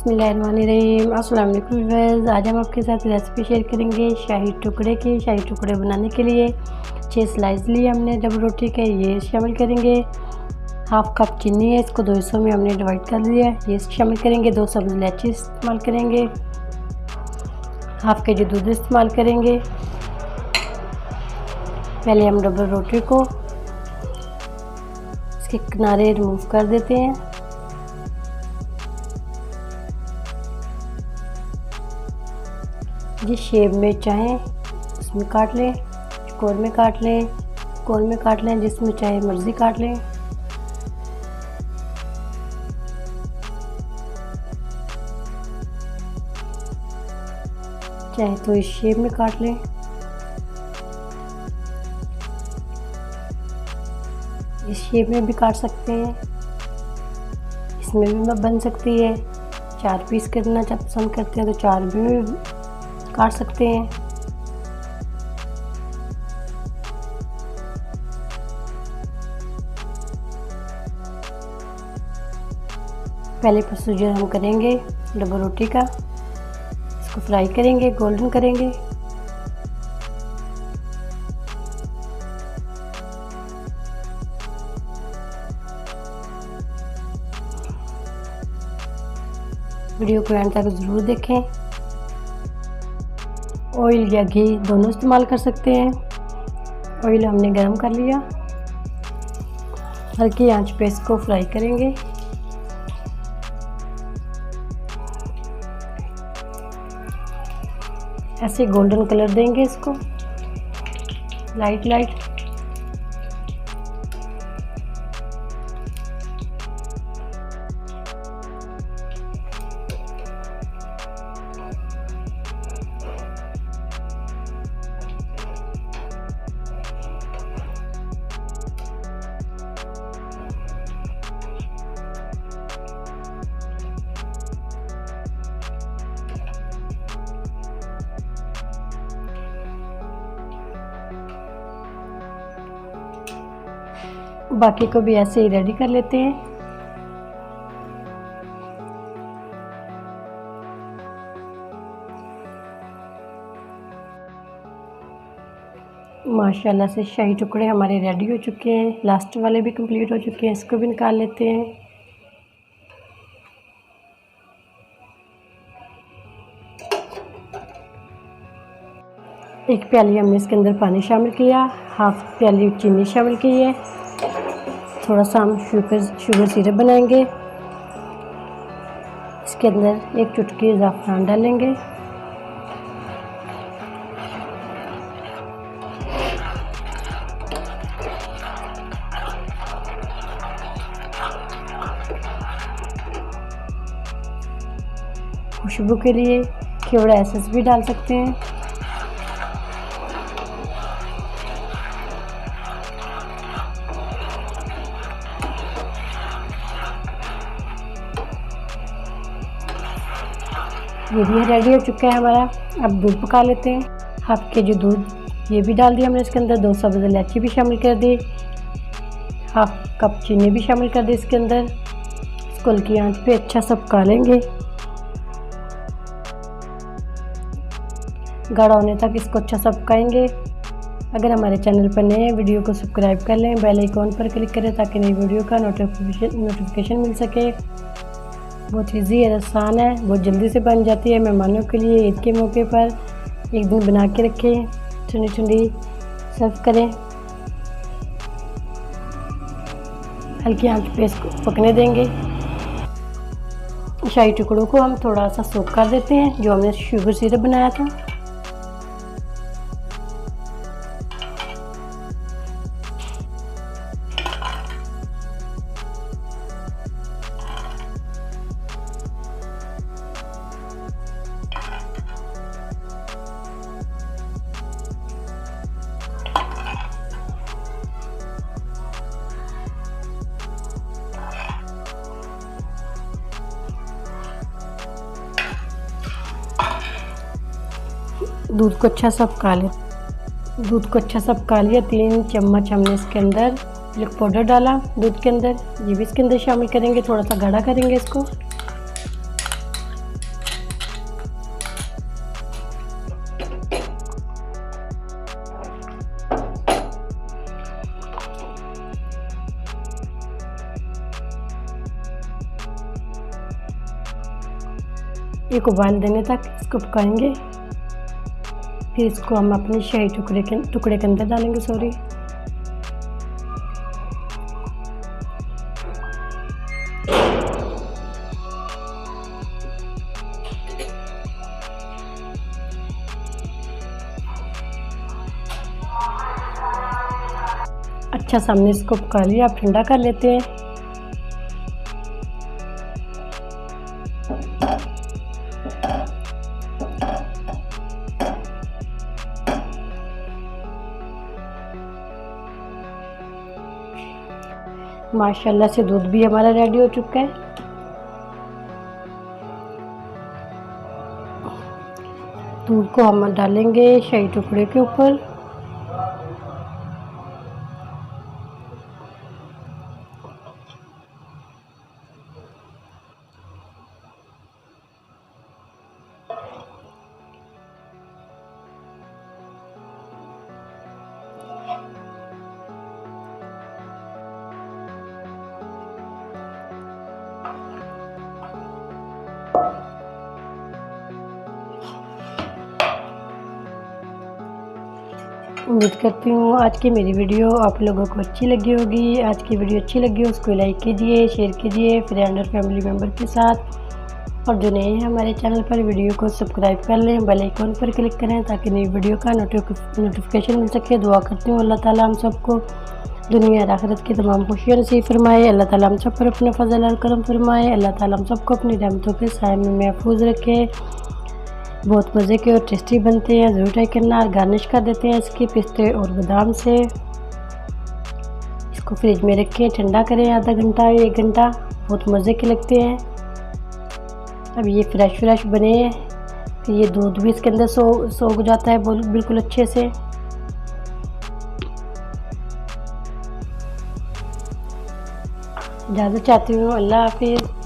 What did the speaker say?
बिस्मिल्लाहिर्रहमानिर्रहीम। अस्सलाम वालेकुम व्यूअर्स। आज हम आपके साथ रेसिपी शेयर करेंगे शाही टुकड़े की। शाही टुकड़े बनाने के लिए 6 स्लाइस लिए हमने डबल रोटी के, ये शामिल करेंगे। हाफ कप चीनी है, इसको 2 हिस्सों में हमने डिवाइड कर लिया है, ये शामिल करेंगे। 2 सब्ज़ इलायची इस्तेमाल करेंगे। हाफ के जी दूध इस्तेमाल करेंगे। पहले हम डबल रोटी को इसके किनारे रिमूव कर देते हैं। जिस शेप में चाहें उसमें काट लें, चौकोर में काट लें, कोन में काट लें, जिसमें चाहे मर्ज़ी काट लें। चाहे तो इस शेप में काट लें, इस शेप में भी काट सकते हैं, इसमें भी बन सकती है। 4 पीस करना पसंद करते हैं तो 4 भी काट सकते हैं। पहले प्रोसीजर हम करेंगे डबल रोटी का। इसको फ्राई करेंगे, गोल्डन करेंगे। वीडियो को एंड तक ज़रूर देखें। ऑयल या घी दोनों इस्तेमाल कर सकते हैं। ऑयल हमने गरम कर लिया, हल्की आंच पे इसको फ्राई करेंगे। ऐसे गोल्डन कलर देंगे इसको, लाइट लाइट। बाकी को भी ऐसे ही रेडी कर लेते हैं। माशाल्लाह से शाही टुकड़े हमारे रेडी हो चुके हैं। लास्ट वाले भी कंप्लीट हो चुके हैं, इसको भी निकाल लेते हैं। एक प्याली हमने इसके अंदर पानी शामिल किया, हाफ प्याली चीनी शामिल की है। थोड़ा सा हम शुगर सिरप बनाएंगे। इसके अंदर एक चुटकी ज़ाफ़रान डालेंगे। खुशबू के लिए केवड़ा एसेंस भी डाल सकते हैं। ये भी रेडी हो चुका है हमारा। अब दूध पका लेते हैं। हाफ के जी दूध ये भी डाल दिया हमने इसके अंदर। 2 सब्ज़ इलायची भी शामिल कर दी। हाफ कप चीनी भी शामिल कर दी इसके अंदर। इसको हल्की आंच पे अच्छा सा पका लेंगे, गाढ़ा होने तक इसको अच्छा सा पकाएंगे। अगर हमारे चैनल पर नए हैं, वीडियो को सब्सक्राइब कर लें, बेल आइकॉन पर क्लिक करें ताकि नई वीडियो का नोटिफिकेशन मिल सके। बहुत ईजी है, आसान है, बहुत जल्दी से बन जाती है। मेहमानों के लिए ईद के मौके पर एक दिन बना के रखें, ठंडी ठंडी सर्व करें। हल्की आंच पे इसको पकने देंगे। शाही टुकड़ों को हम थोड़ा सा सोक कर देते हैं, जो हमने शुगर सिरप बनाया था। दूध को अच्छा सा पका लें। दूध को अच्छा सा पका लिया। 3 चम्मच हमने इसके अंदर मिल्क पाउडर डाला दूध के अंदर, ये भी इसके अंदर शामिल करेंगे। थोड़ा सा गाढ़ा करेंगे इसको। एक उबाल देने तक इसको पकाएंगे। फिर इसको हम अपने शाही टुकड़े के अंदर डालेंगे। सॉरी, अच्छा सा हमने इसको पका लिया। अब ठंडा कर लेते हैं। माशाल्लाह से दूध भी हमारा रेडी हो चुका है। दूध को हम डालेंगे शाही टुकड़े के ऊपर। उम्मीद करती हूँ आज की मेरी वीडियो आप लोगों को अच्छी लगी होगी। आज की वीडियो अच्छी लगी हो उसको लाइक कीजिए, शेयर कीजिए फ्रेंड और फैमिली मेम्बर के साथ। और जो नए हैं हमारे चैनल पर, वीडियो को सब्सक्राइब कर लें, बेल आइकन पर क्लिक करें ताकि नई वीडियो का नोटिफिकेशन मिल सके। दुआ करती हूँ अल्लाह ताला हम सबको दुनिया और आखिरत की तमाम खुशियाँ नसीब फरमाए। अल्लाह ताला हम सब पर अपना फजल और करम फरमाए। अल्लाह ताला हम सबको अपनी रहमतों के साए में महफूज रखे। बहुत मज़े के और टेस्टी बनते हैं, ज़रूर ट्राई करना। और गार्निश कर देते हैं इसके पिस्ते और बादाम से। इसको फ्रिज में रखें, ठंडा करें आधा घंटा 1 घंटा, बहुत मज़े के लगते हैं। अब ये फ्रेश बने हैं, फिर ये दूध भी इसके अंदर सोख जाता है बिल्कुल अच्छे से। इजाज़त चाहती हूँ, अल्लाह हाफिज़।